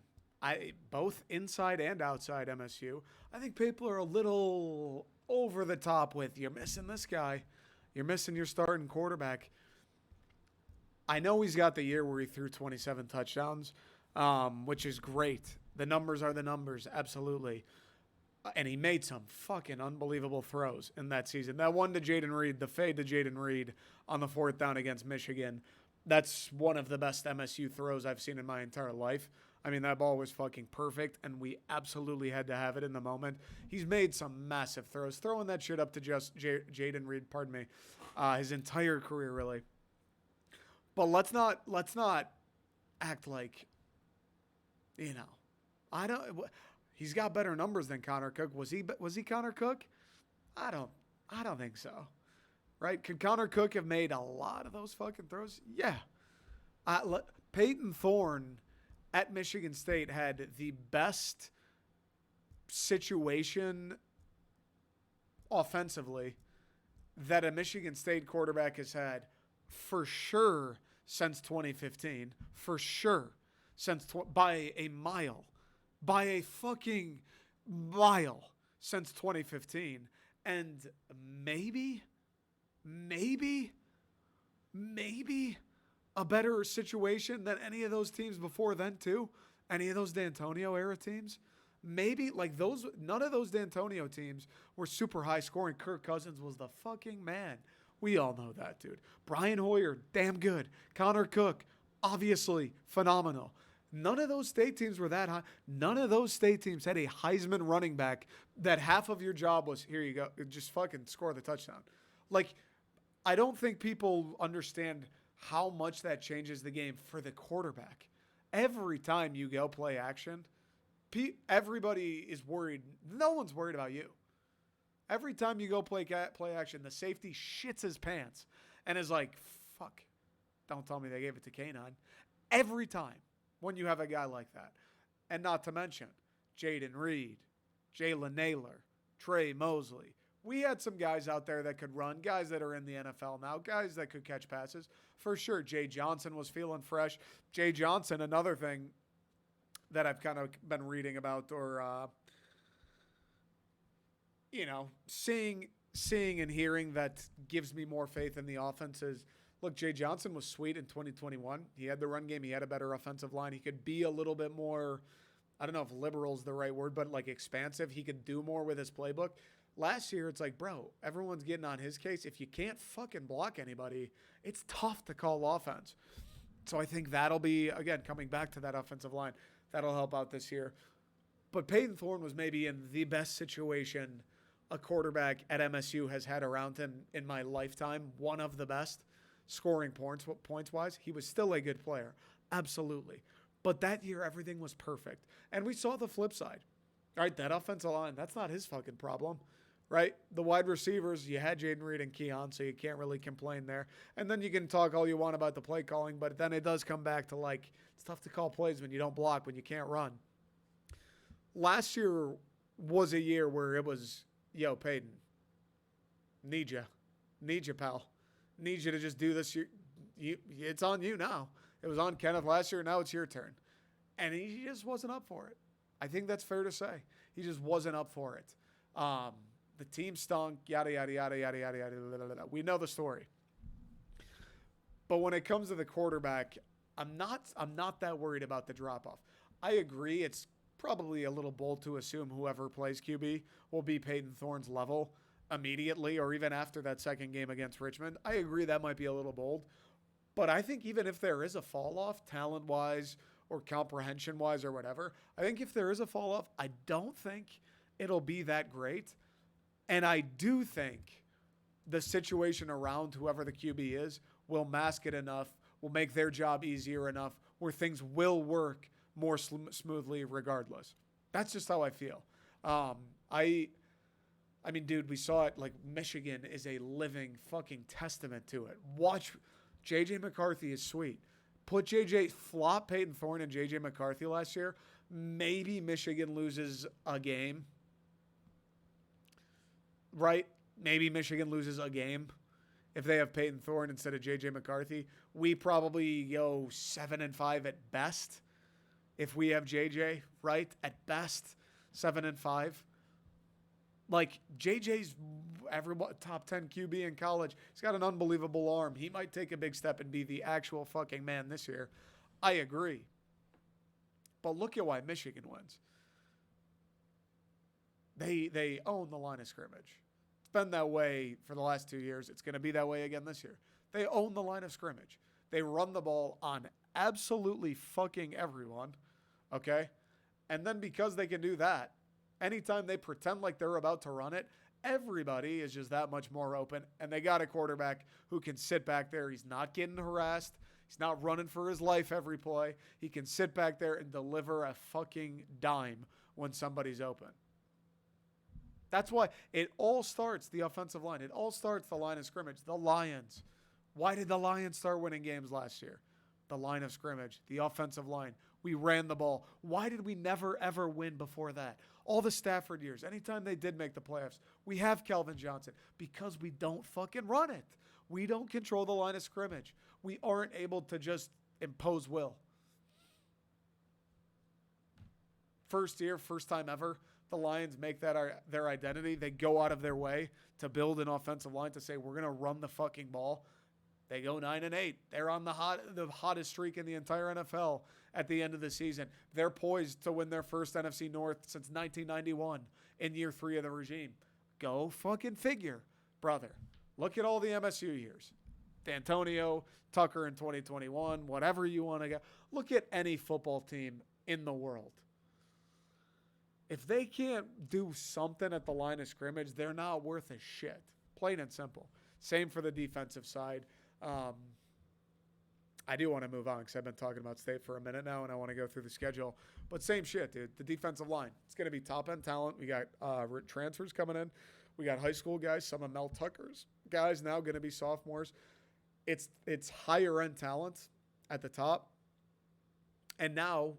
both inside and outside MSU, I think people are a little over the top with, you're missing this guy. You're missing your starting quarterback. I know he's got the year where he threw 27 touchdowns, which is great. The numbers are the numbers, absolutely. And he made some fucking unbelievable throws in that season. That one to Jaden Reed, the fade to Jaden Reed on the 4th down against Michigan, that's one of the best MSU throws I've seen in my entire life. I mean, that ball was fucking perfect, and we absolutely had to have it in the moment. He's made some massive throws. Throwing that shit up to just Jaden Reed, his entire career, really. But let's not act like, he's got better numbers than Connor Cook. Was he Connor Cook? I don't think so. Right? Could Connor Cook have made a lot of those fucking throws? Yeah. Peyton Thorne at Michigan State had the best situation offensively that a Michigan State quarterback has had for sure since 2015. For sure. By a mile. By a fucking mile since 2015. And maybe a better situation than any of those teams before then too. Any of those D'Antonio era teams. Maybe none of those D'Antonio teams were super high scoring. Kirk Cousins was the fucking man. We all know that, dude. Brian Hoyer, damn good. Connor Cook, obviously phenomenal. None of those state teams were that high. None of those state teams had a Heisman running back that half of your job was, here you go, just fucking score the touchdown. I don't think people understand how much that changes the game for the quarterback. Every time you go play action, everybody is worried. No one's worried about you. Every time you go play action, the safety shits his pants and is like, fuck, don't tell me they gave it to K9. Every time when you have a guy like that. And not to mention Jaden Reed, Jalen Naylor, Trey Mosley. We had some guys out there that could run, guys that are in the NFL now, guys that could catch passes. For sure, Jay Johnson was feeling fresh. Jay Johnson, another thing that I've kind of been reading about or, seeing and hearing that gives me more faith in the offense is, look, Jay Johnson was sweet in 2021. He had the run game. He had a better offensive line. He could be a little bit more, I don't know if liberal is the right word, but expansive. He could do more with his playbook. Last year, it's like, bro, everyone's getting on his case. If you can't fucking block anybody, it's tough to call offense. So I think that'll be, again, coming back to that offensive line, that'll help out this year. But Peyton Thorne was maybe in the best situation a quarterback at MSU has had around him in my lifetime. One of the best scoring points-wise. He was still a good player. Absolutely. But that year, everything was perfect. And we saw the flip side. All right, that offensive line, that's not his fucking problem. Right? The wide receivers, you had Jaden Reed and Keon, so you can't really complain there. And then you can talk all you want about the play calling, but then it does come back to it's tough to call plays when you don't block, when you can't run. Last year was a year where it was, yo, Peyton, need you, pal. Need you to just do this. It's on you now. It was on Kenneth last year, now it's your turn. And he just wasn't up for it. I think that's fair to say. He just wasn't up for it. The team stunk, yada, yada, yada, yada, yada, yada, yada, yada. We know the story. But when it comes to the quarterback, I'm not that worried about the drop-off. I agree it's probably a little bold to assume whoever plays QB will be Peyton Thorne's level immediately or even after that second game against Richmond. I agree that might be a little bold. But I think even if there is a fall-off talent-wise or comprehension-wise or whatever, I think if there is a fall-off, I don't think it'll be that great. And I do think the situation around whoever the QB is will mask it enough, will make their job easier enough where things will work more smoothly regardless. That's just how I feel. I I mean, dude, we saw it. Like, Michigan is a living fucking testament to it. Watch. J.J. McCarthy is sweet. Put flop Peyton Thorne and J.J. McCarthy last year. Maybe Michigan loses a game. Right? Maybe Michigan loses a game if they have Peyton Thorne instead of J.J. McCarthy. We probably go 7-5 at best if we have J.J., right? At best, 7-5. Like, JJ's top 10 QB in college. He's got an unbelievable arm. He might take a big step and be the actual fucking man this year. I agree. But look at why Michigan wins. They own the line of scrimmage. It's been that way for the last 2 years. It's going to be that way again this year. They own the line of scrimmage. They run the ball on absolutely fucking everyone, okay? And then because they can do that, anytime they pretend like they're about to run it, everybody is just that much more open. And they got a quarterback who can sit back there. He's not getting harassed. He's not running for his life every play. He can sit back there and deliver a fucking dime when somebody's open. That's why it all starts the offensive line. It all starts the line of scrimmage. The Lions. Why did the Lions start winning games last year? The line of scrimmage, the offensive line. We ran the ball. Why did we never, ever win before that? All the Stafford years, anytime they did make the playoffs, we have Calvin Johnson because we don't fucking run it. We don't control the line of scrimmage. We aren't able to just impose will. First year, first time ever, the Lions make that their identity. They go out of their way to build an offensive line to say, we're going to run the fucking ball. They go 9-8. They're on the hottest streak in the entire NFL at the end of the season. They're poised to win their first NFC North since 1991 in year 3 of the regime. Go fucking figure, brother. Look at all the MSU years. D'Antonio, Tucker in 2021, whatever you want to get. Look at any football team in the world. If they can't do something at the line of scrimmage, they're not worth a shit. Plain and simple. Same for the defensive side. I do want to move on because I've been talking about State for a minute now, and I want to go through the schedule. But same shit, dude. The defensive line. It's going to be top-end talent. We got transfers coming in. We got high school guys. Some of Mel Tucker's guys now going to be sophomores. It's higher-end talent at the top. And now,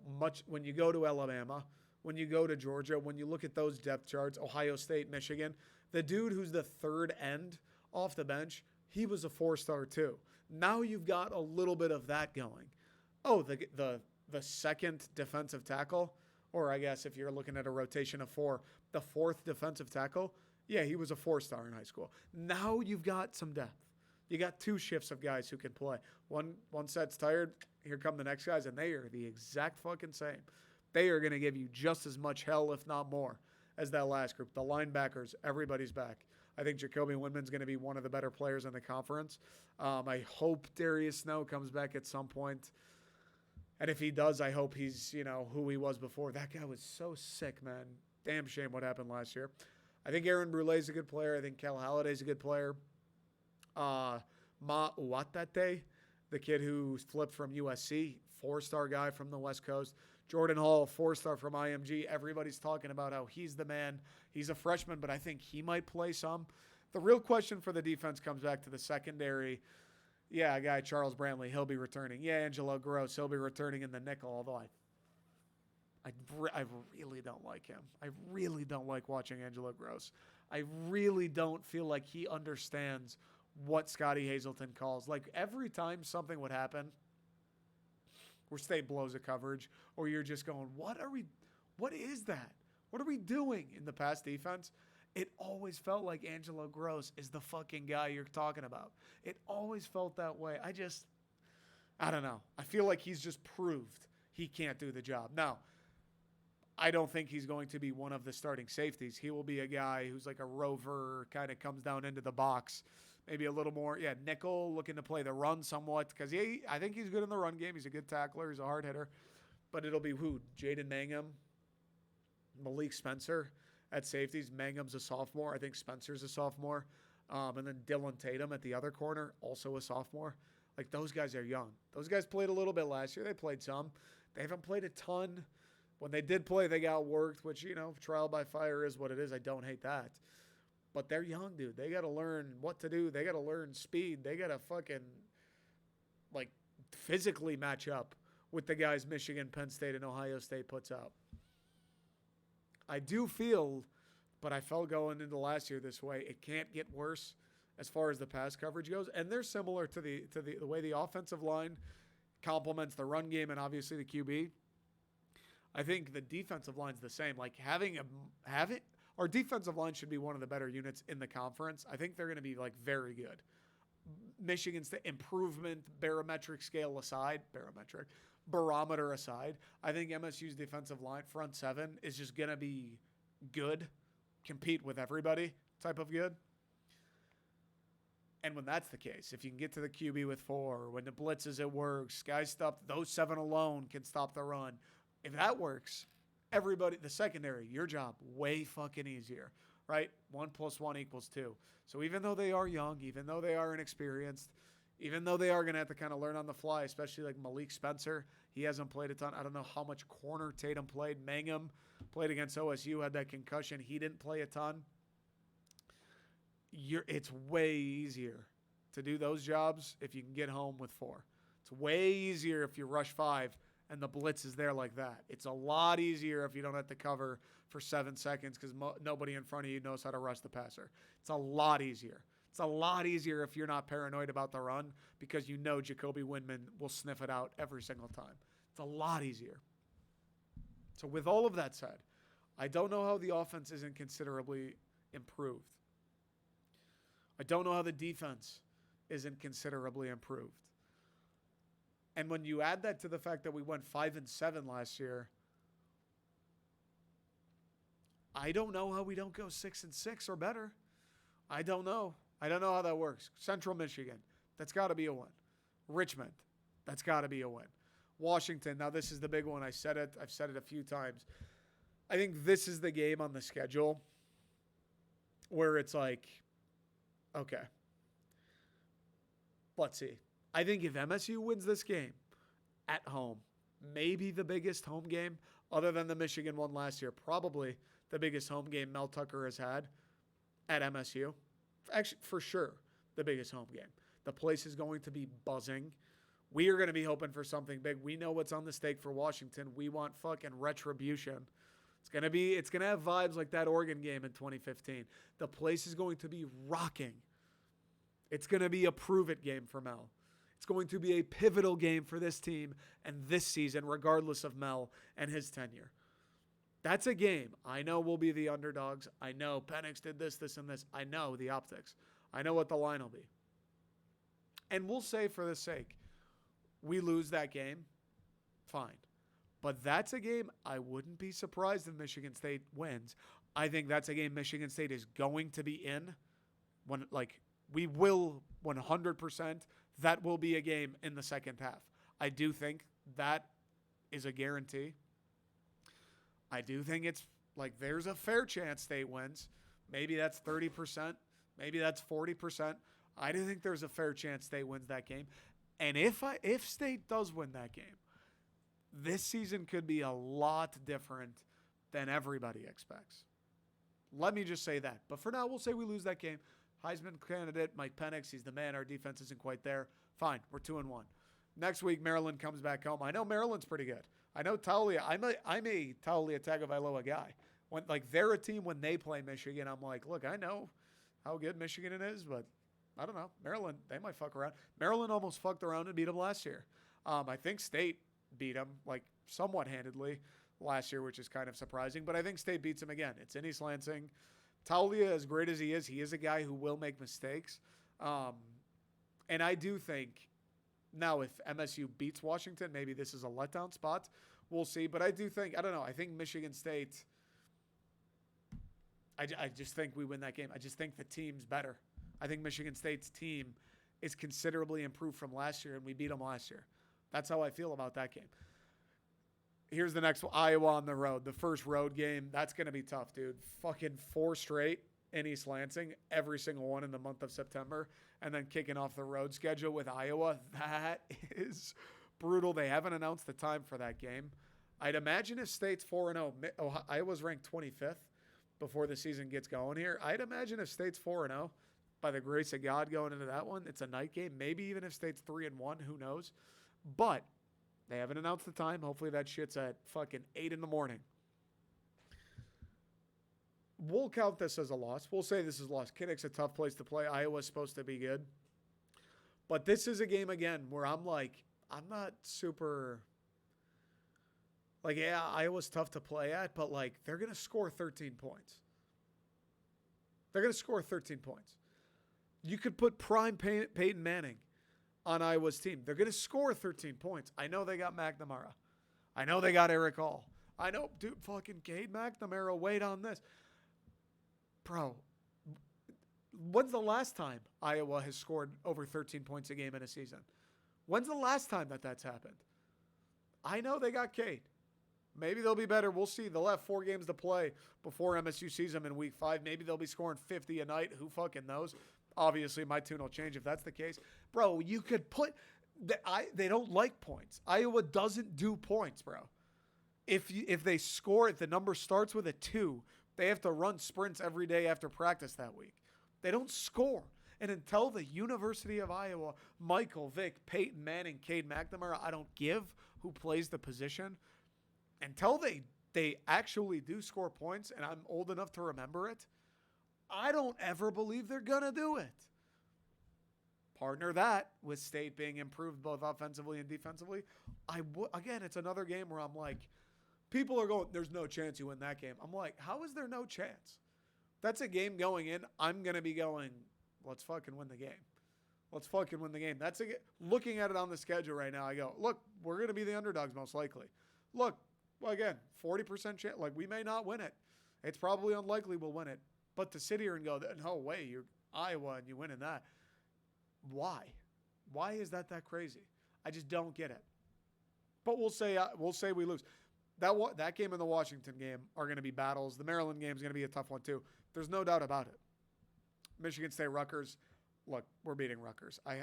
when you go to Alabama, when you go to Georgia, when you look at those depth charts, Ohio State, Michigan, the dude who's the third end off the bench, he was a 4-star too. Now you've got a little bit of that going. Oh, the second defensive tackle, or I guess if you're looking at a rotation of 4, the fourth defensive tackle, yeah, he was a 4-star in high school. Now you've got some depth. You got 2 shifts of guys who can play. One set's tired, here come the next guys, and they are the exact fucking same. They are going to give you just as much hell, if not more, as that last group. The linebackers, everybody's back. I think Jacoby Windman's going to be one of the better players in the conference. I hope Darius Snow comes back at some point. And if he does, I hope he's, who he was before. That guy was so sick, man. Damn shame what happened last year. I think Aaron Brule's a good player. I think Cal Halliday's a good player. Ma Uwatate, the kid who flipped from USC, 4-star guy from the West Coast. Jordan Hall, 4-star from IMG. Everybody's talking about how he's the man. He's a freshman, but I think he might play some. The real question for the defense comes back to the secondary. Yeah, a guy, Charles Brantley, he'll be returning. Yeah, Angelo Gross, he'll be returning in the nickel, although I really don't like him. I really don't like watching Angelo Gross. I really don't feel like he understands what Scotty Hazelton calls. Like, every time something would happen where State blows a coverage, or you're just going, what is that? What are we doing in the pass defense? It always felt like Angelo Gross is the fucking guy you're talking about. It always felt that way. I don't know. I feel like he's just proved he can't do the job. Now, I don't think he's going to be one of the starting safeties. He will be a guy who's like a rover, kind of comes down into the box. Maybe a little more, nickel, looking to play the run somewhat. Because I think he's good in the run game. He's a good tackler. He's a hard hitter. But it'll be who? Jaden Mangum, Malik Spencer at safeties. Mangum's a sophomore. I think Spencer's a sophomore. And then Dylan Tatum at the other corner, also a sophomore. Like, those guys are young. Those guys played a little bit last year. They played some. They haven't played a ton. When they did play, they got worked, which, trial by fire is what it is. I don't hate that. But they're young, dude. They got to learn what to do. They got to learn speed. They got to fucking, like, physically match up with the guys Michigan, Penn State, and Ohio State puts out. I do feel, but I felt going into last year this way, it can't get worse as far as the pass coverage goes. And they're similar to the way the offensive line complements the run game and obviously the QB. I think the defensive line's the same. Like our defensive line should be one of the better units in the conference. I think they're going to be like very good. Michigan's improvement barometer aside, I think MSU's defensive line front seven is just going to be good, compete with everybody type of good. And when that's the case, if you can get to the QB with 4, when the blitzes it works, guys stop, those 7 alone can stop the run. If that works, everybody, the secondary, your job, way fucking easier, right? 1 + 1 = 2. So even though they are young, even though they are inexperienced, even though they are going to have to kind of learn on the fly, especially like Malik Spencer, he hasn't played a ton. I don't know how much corner Tatum played. Mangum played against OSU, had that concussion. He didn't play a ton. It's way easier to do those jobs if you can get home with 4. It's way easier if you rush 5 and the blitz is there like that. It's a lot easier if you don't have to cover for 7 seconds because nobody in front of you knows how to rush the passer. It's a lot easier. It's a lot easier if you're not paranoid about the run because you know Jacoby Windman will sniff it out every single time. It's a lot easier. So with all of that said, I don't know how the offense isn't considerably improved. I don't know how the defense isn't considerably improved. And when you add that to the fact that we went 5-7 last year, I don't know how we don't go 6-6 or better. I don't know. I don't know how that works. Central Michigan, that's got to be a win. Richmond, that's got to be a win. Washington, now this is the big one. I've said it a few times. I think this is the game on the schedule where it's like, okay, let's see. I think if MSU wins this game at home, maybe the biggest home game other than the Michigan one last year, probably the biggest home game Mel Tucker has had at MSU. Actually, for sure, the biggest home game. The place is going to be buzzing. We are going to be hoping for something big. We know what's on the stake for Washington. We want fucking retribution. It's going to have vibes like that Oregon game in 2015. The place is going to be rocking. It's going to be a prove-it game for Mel. It's going to be a pivotal game for this team and this season, regardless of Mel and his tenure. That's a game. I know we'll be the underdogs. I know Penix did this, and this. I know the optics. I know what the line will be. And we'll say for the sake, we lose that game, fine. But that's a game I wouldn't be surprised if Michigan State wins. I think that's a game Michigan State is going to be in. We will 100%. That will be a game in the second half. I do think that is a guarantee. I do think it's like there's a fair chance State wins. Maybe that's 30%. Maybe that's 40%. I do think there's a fair chance State wins that game. And if State does win that game, this season could be a lot different than everybody expects. Let me just say that. But for now, we'll say we lose that game. Heisman candidate Mike Penix, he's the man. Our defense isn't quite there. Fine, we're 2-1. Next week, Maryland comes back home. I know Maryland's pretty good. I know Taulia. I'm a Taulia Tagovailoa guy. When they're a team when they play Michigan, I'm like, look, I know how good Michigan is, but I don't know. Maryland, they might fuck around. Maryland almost fucked around and beat them last year. I think State beat them somewhat handedly last year, which is kind of surprising. But I think State beats them again. It's in East Lansing. Taulia, as great as he is a guy who will make mistakes. And I do think now if MSU beats Washington, maybe this is a letdown spot. We'll see. But I do think, I don't know, I think Michigan State, I just think we win that game. I just think the team's better. I think Michigan State's team is considerably improved from last year, and we beat them last year. That's how I feel about that game. Here's the next one, Iowa on the road. The first road game, that's going to be tough, dude. Fucking 4 straight in East Lansing, every single one in the month of September, and then kicking off the road schedule with Iowa. That is brutal. They haven't announced the time for that game. I'd imagine if State's 4-0, Iowa's ranked 25th. before the season gets going here. I'd imagine if State's 4-0, by the grace of God going into that one, it's a night game. Maybe even if State's 3-1, who knows? But they haven't announced the time. Hopefully that shit's at fucking 8 in the morning. We'll count this as a loss. We'll say this is a loss. Kinnick's a tough place to play. Iowa's supposed to be good. But this is a game, again, where I'm not super... yeah, Iowa's tough to play at, but, they're going to score 13 points. They're going to score 13 points. You could put prime Peyton Manning on Iowa's team. They're going to score 13 points. I know they got McNamara. I know they got Eric Hall. I know, dude, fucking Cade McNamara, wait on this. Bro, when's the last time Iowa has scored over 13 points a game in a season? When's the last time that's happened? I know they got Cade. Maybe they'll be better. We'll see. They'll have 4 games to play before MSU sees them in week 5. Maybe they'll be scoring 50 a night. Who fucking knows? Obviously, my tune will change if that's the case. Bro, you could put... They don't like points. Iowa doesn't do points, bro. If they score, if the number starts with a 2, they have to run sprints every day after practice that week. They don't score. And until the University of Iowa, Michael Vick, Peyton Manning, Cade McNamara, I don't give who plays the position, until they actually do score points, and I'm old enough to remember it, I don't ever believe they're going to do it. Partner that with State being improved both offensively and defensively. Again, it's another game where I'm like, people are going, there's no chance you win that game. I'm like, how is there no chance? That's a game going in. I'm going to be going, let's fucking win the game. Let's fucking win the game. Looking at it on the schedule right now, I go, look, we're going to be the underdogs most likely. Look, well, again, 40% chance. We may not win it. It's probably unlikely we'll win it. But to sit here and go, no way, you're Iowa and you win in that. Why? Why is that crazy? I just don't get it. But we'll say we lose. That game and the Washington game are going to be battles. The Maryland game is going to be a tough one too. There's no doubt about it. Michigan State, Rutgers. Look, we're beating Rutgers. I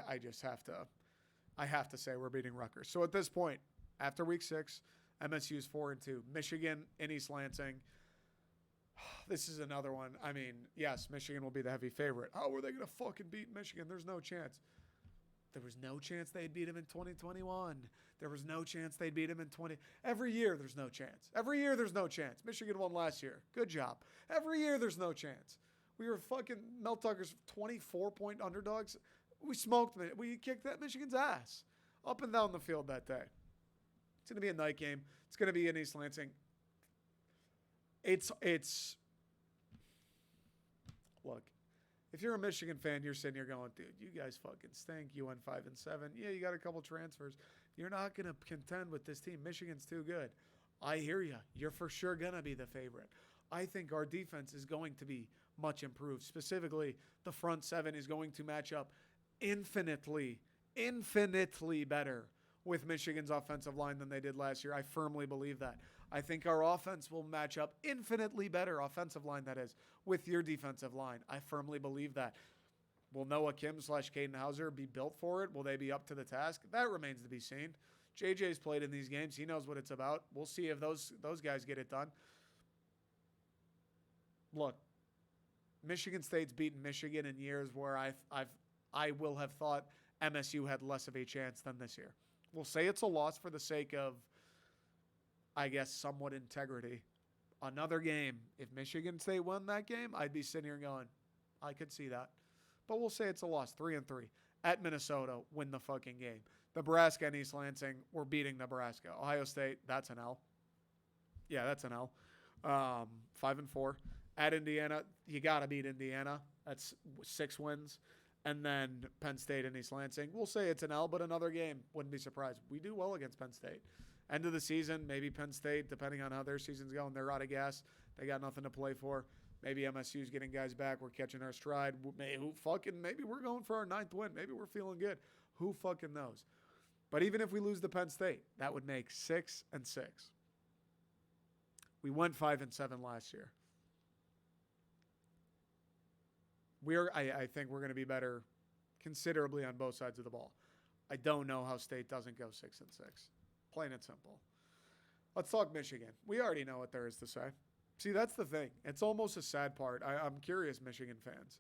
have to say we're beating Rutgers. So at this point, after week 6, MSU's 4-2. Michigan in East Lansing. This is another one. I mean, yes, Michigan will be the heavy favorite. How were they going to fucking beat Michigan? There's no chance. There was no chance they'd beat him in 2021. There was no chance they'd beat him in 20. Every year, there's no chance. Every year, there's no chance. Michigan won last year. Good job. Every year, there's no chance. We were fucking Mel Tucker's 24-point underdogs. We smoked them. We kicked that Michigan's ass up and down the field that day. It's going to be a night game. It's going to be in East Lansing. Look, if you're a Michigan fan, you're sitting here going, dude, you guys fucking stink. You went 5-7. Yeah, you got a couple transfers. You're not going to contend with this team. Michigan's too good. I hear you. You're for sure going to be the favorite. I think our defense is going to be much improved. Specifically, the front 7 is going to match up infinitely better with Michigan's offensive line than they did last year. I firmly believe that. I think our offense will match up infinitely better, offensive line that is, with your defensive line. I firmly believe that. Will Noah Kim / Caden Hauser be built for it? Will they be up to the task? That remains to be seen. JJ's played in these games. He knows what it's about. We'll see if those guys get it done. Look, Michigan State's beaten Michigan in years where I will have thought MSU had less of a chance than this year. We'll say it's a loss for the sake of, I guess, somewhat integrity. Another game, if Michigan State won that game, I'd be sitting here going, I could see that. But we'll say it's a loss, 3-3. At Minnesota, win the fucking game. Nebraska and East Lansing, we're beating Nebraska. Ohio State, that's an L. Yeah, that's an L. 5-4. At Indiana, you got to beat Indiana. That's 6 wins. And then Penn State and East Lansing. We'll say it's an L, but another game. Wouldn't be surprised. We do well against Penn State. End of the season, maybe Penn State, depending on how their season's going, they're out of gas. They got nothing to play for. Maybe MSU's getting guys back. We're catching our stride. Maybe we're going for our 9th win. Maybe we're feeling good. Who fucking knows? But even if we lose to Penn State, that would make 6-6. We went 5-7 last year. I think we're going to be better considerably on both sides of the ball. I don't know how State doesn't go 6-6. Plain and simple. Let's talk Michigan. We already know what there is to say. See, that's the thing. It's almost a sad part. I'm curious, Michigan fans.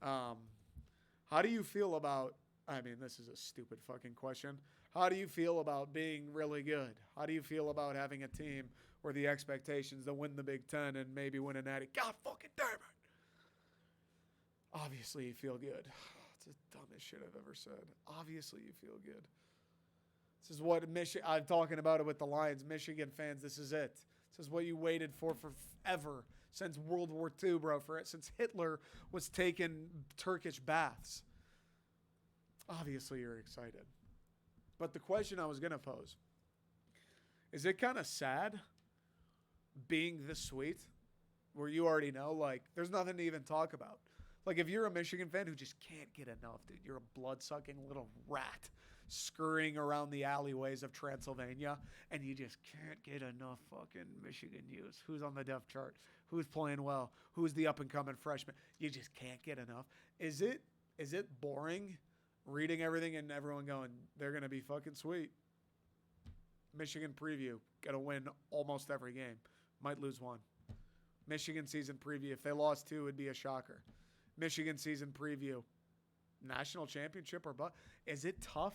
How do you feel about, I mean, this is a stupid fucking question. How do you feel about being really good? How do you feel about having a team where the expectations to win the Big Ten and maybe win a natty? God fucking damn it. Obviously, you feel good. It's the dumbest shit I've ever said. Obviously, you feel good. This is what I'm talking about it with the Lions. Michigan fans, this is it. This is what you waited for forever, since World War II, bro. Since Hitler was taking Turkish baths. Obviously, you're excited. But the question I was going to pose, is it kind of sad being this sweet where you already know, like, there's nothing to even talk about? Like, if you're a Michigan fan who just can't get enough, dude, you're a blood-sucking little rat scurrying around the alleyways of Transylvania, and you just can't get enough fucking Michigan news. Who's on the depth chart? Who's playing well? Who's the up-and-coming freshman? You just can't get enough. Is it boring reading everything and everyone going, they're going to be fucking sweet? Michigan preview, going to win almost every game. Might lose one. Michigan season preview, if they lost two, it'd be a shocker. Michigan season preview, national championship or but. Is it tough?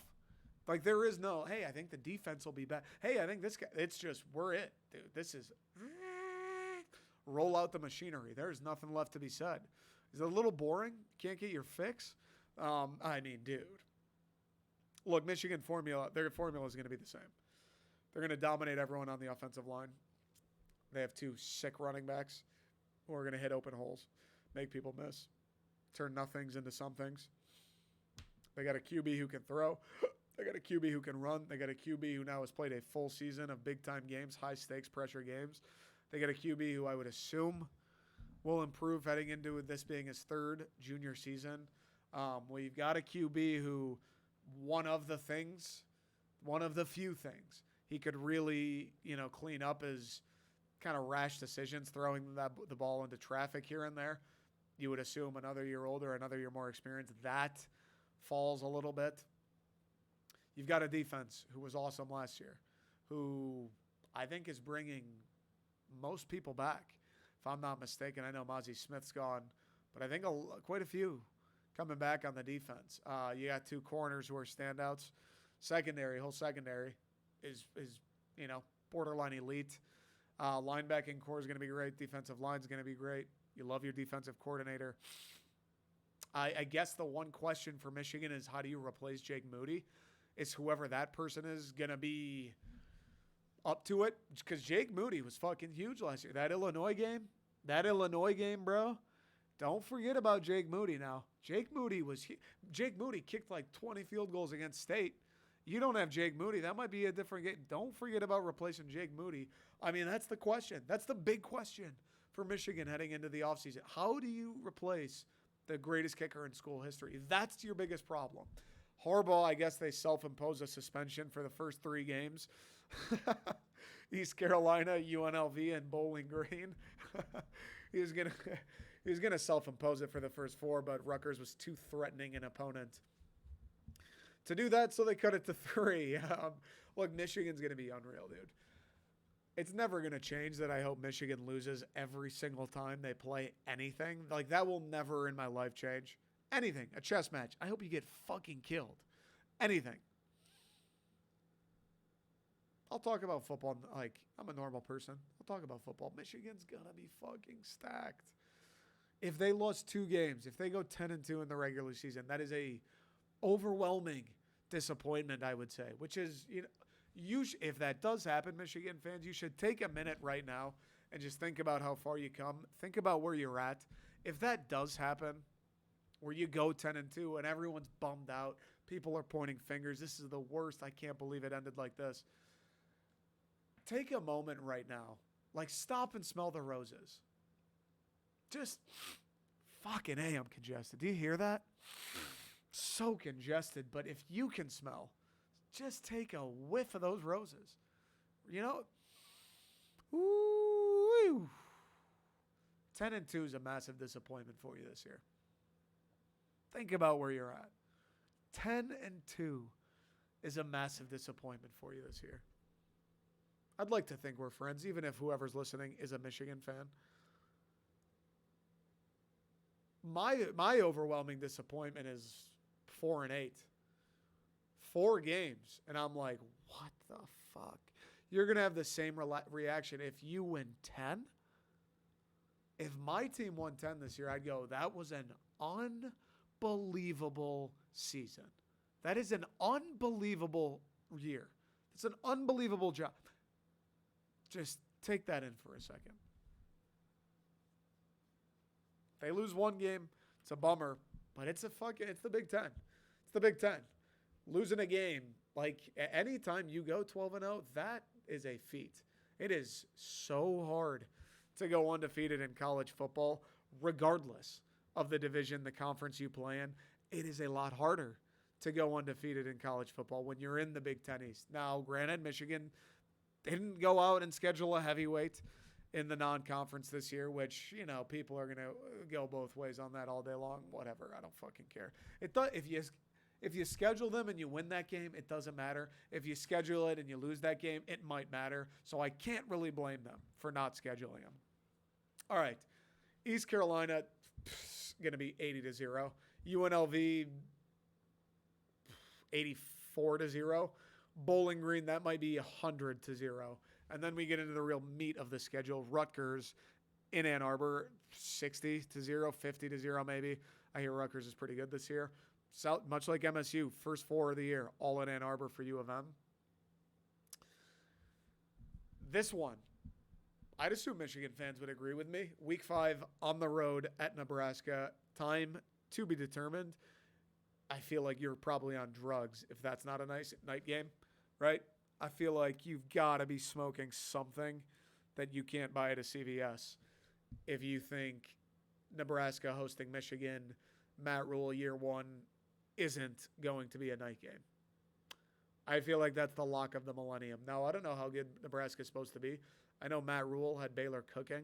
Like, there is no, hey, I think the defense will be back. Hey, I think this guy, it's just, we're it, dude. This is, roll out the machinery. There's nothing left to be said. Is it a little boring? Can't get your fix? I mean, dude. Look, Michigan formula, their formula is going to be the same. They're going to dominate everyone on the offensive line. They have two sick running backs who are going to hit open holes, make people miss, turn nothings into somethings. They got a QB who can throw. They got a QB who can run. They got a QB who now has played a full season of big-time games, high-stakes pressure games. They got a QB who I would assume will improve heading into this being his third junior season. We've got a QB who one of the few things he could really, clean up is kind of rash decisions, throwing the ball into traffic here and there. You would assume another year older, another year more experienced. That falls a little bit. You've got a defense who was awesome last year, who I think is bringing most people back. If I'm not mistaken, I know Mozzie Smith's gone, but I think quite a few coming back on the defense. You got two corners who are standouts. Whole secondary is borderline elite. Linebacking core is going to be great. Defensive line is going to be great. You love your defensive coordinator. I guess the one question for Michigan is, how do you replace Jake Moody? It's whoever that person is going to be up to it. Because Jake Moody was fucking huge last year. That Illinois game, bro. Don't forget about Jake Moody now. Jake Moody kicked like 20 field goals against State. You don't have Jake Moody. That might be a different game. Don't forget about replacing Jake Moody. I mean, that's the question. That's the big question for Michigan heading into the offseason. How do you replace the greatest kicker in school history? That's your biggest problem. Harbaugh, I guess they self-impose a suspension for the first 3 games. East Carolina, UNLV, and Bowling Green. He was gonna self-impose it for the first 4, but Rutgers was too threatening an opponent to do that, so they cut it to 3. Look, Michigan's gonna be unreal, dude. It's never gonna change that I hope Michigan loses every single time they play anything. Like, that will never in my life change. Anything. A chess match. I hope you get fucking killed. Anything. I'll talk about football. Like, I'm a normal person. I'll talk about football. Michigan's gonna be fucking stacked. If they lost 2 games, if they go 10-2 in the regular season, that is a overwhelming disappointment, I would say. Which is, if that does happen, Michigan fans, you should take a minute right now and just think about how far you come. Think about where you're at. If that does happen, where you go 10-2 and everyone's bummed out, people are pointing fingers, this is the worst, I can't believe it ended like this. Take a moment right now. Like, stop and smell the roses. Just fucking A, I'm congested. Do you hear that? So congested, but if you can smell, just take a whiff of those roses. Ooh. 10-2 is a massive disappointment for you this year. Think about where you're at. 10-2 is a massive disappointment for you this year. I'd like to think we're friends, even if whoever's listening is a Michigan fan. My overwhelming disappointment is 4-8. 4 games, and I'm like, what the fuck? You're gonna have the same reaction if you win 10. If my team won 10 this year, I'd go, that was an unbelievable season. That is an unbelievable year. It's an unbelievable job. Just take that in for a second. They lose one game, it's a bummer, but it's the Big Ten. It's the Big Ten. Losing a game, like anytime you go 12-0, that is a feat. It is so hard to go undefeated in college football, regardless of the division, the conference you play in. It is a lot harder to go undefeated in college football when you're in the Big Ten East. Now, granted, Michigan didn't go out and schedule a heavyweight in the non-conference this year, which, people are going to go both ways on that all day long. Whatever, I don't fucking care. If you schedule them and you win that game, it doesn't matter. If you schedule it and you lose that game, it might matter. So I can't really blame them for not scheduling them. All right. East Carolina, going to be 80-0. UNLV, 84-0. Bowling Green, that might be 100-0. And then we get into the real meat of the schedule. Rutgers in Ann Arbor, 60-0, 50-0 maybe. I hear Rutgers is pretty good this year. Much like MSU, first 4 of the year, all in Ann Arbor for U of M. This one, I'd assume Michigan fans would agree with me. Week 5 on the road at Nebraska. Time to be determined. I feel like you're probably on drugs if that's not a nice night game, right? I feel like you've got to be smoking something that you can't buy at a CVS if you think Nebraska hosting Michigan, Matt Rule year 1, isn't going to be a night game. I feel like that's the lock of the millennium. Now, I don't know how good Nebraska's supposed to be. I know Matt Rule had Baylor cooking.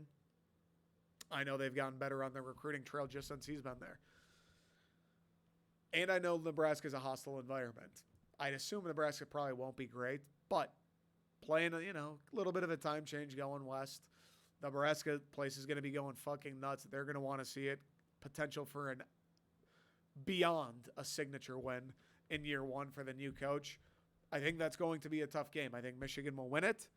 I know they've gotten better on the recruiting trail just since he's been there. And I know Nebraska's a hostile environment. I'd assume Nebraska probably won't be great, but playing, a little bit of a time change going west. Nebraska place is going to be going fucking nuts. They're going to want to see it. Potential for an beyond a signature win in year 1 for the new coach. I think that's going to be a tough game. I think Michigan will win it,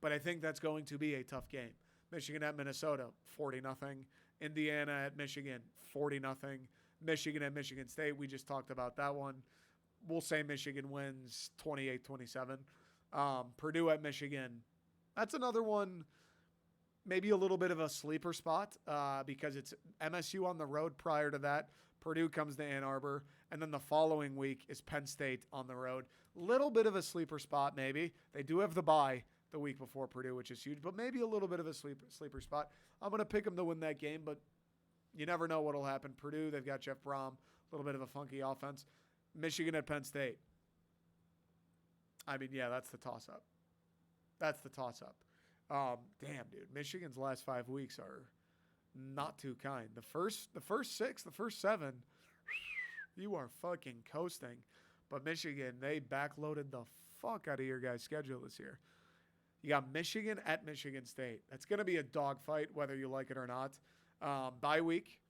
but I think that's going to be a tough game. Michigan at Minnesota, 40-0. Indiana at Michigan, 40-0. Michigan at Michigan State, we just talked about that one. We'll say Michigan wins 28-27. Purdue at Michigan, that's another one, maybe a little bit of a sleeper spot because it's MSU on the road prior to that. Purdue comes to Ann Arbor, and then the following week is Penn State on the road. Little bit of a sleeper spot, maybe. They do have the bye the week before Purdue, which is huge, but maybe a little bit of a sleeper spot. I'm going to pick them to win that game, but you never know what will happen. Purdue, they've got Jeff Brom, a little bit of a funky offense. Michigan at Penn State. I mean, yeah, that's the toss-up. That's the toss-up. Damn, dude. Michigan's last 5 weeks are not too kind. The first 6, the first 7, you are fucking coasting. But Michigan, they backloaded the fuck out of your guys' schedule this year. You got Michigan at Michigan State. That's going to be a dogfight, whether you like it or not. Bye week.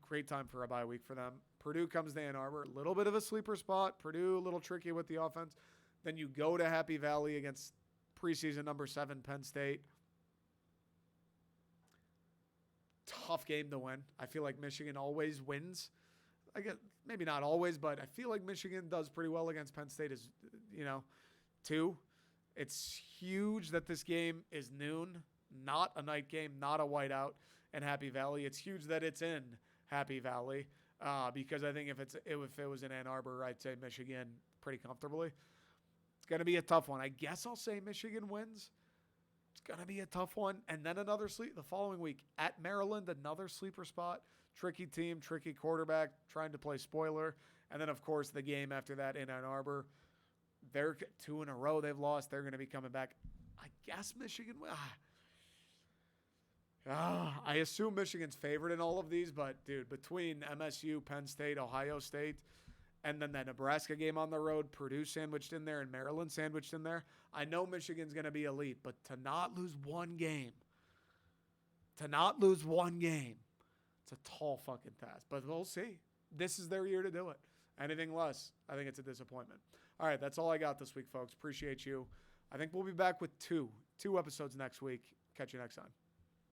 Great time for a bye week for them. Purdue comes to Ann Arbor. A little bit of a sleeper spot. Purdue, a little tricky with the offense. Then you go to Happy Valley against preseason number 7 Penn State. Tough game to win. I feel like Michigan always wins. I guess maybe not always, but I feel like Michigan does pretty well against Penn State as, 2. It's huge that this game is noon, not a night game, not a whiteout in Happy Valley. It's huge that it's in Happy Valley because I think if it was in Ann Arbor, I'd say Michigan pretty comfortably. It's going to be a tough one. I guess I'll say Michigan wins. It's going to be a tough one. And then another the following week at Maryland, another sleeper spot. Tricky team, tricky quarterback, trying to play spoiler. And then, of course, the game after that in Ann Arbor. They're 2 in a row they've lost. They're going to be coming back. I guess Michigan will. I assume Michigan's favored in all of these, but, dude, between MSU, Penn State, Ohio State, and then that Nebraska game on the road, Purdue sandwiched in there, and Maryland sandwiched in there. I know Michigan's going to be elite, but to not lose one game, it's a tall fucking task. But we'll see. This is their year to do it. Anything less, I think it's a disappointment. All right, that's all I got this week, folks. Appreciate you. I think we'll be back with two episodes next week. Catch you next time.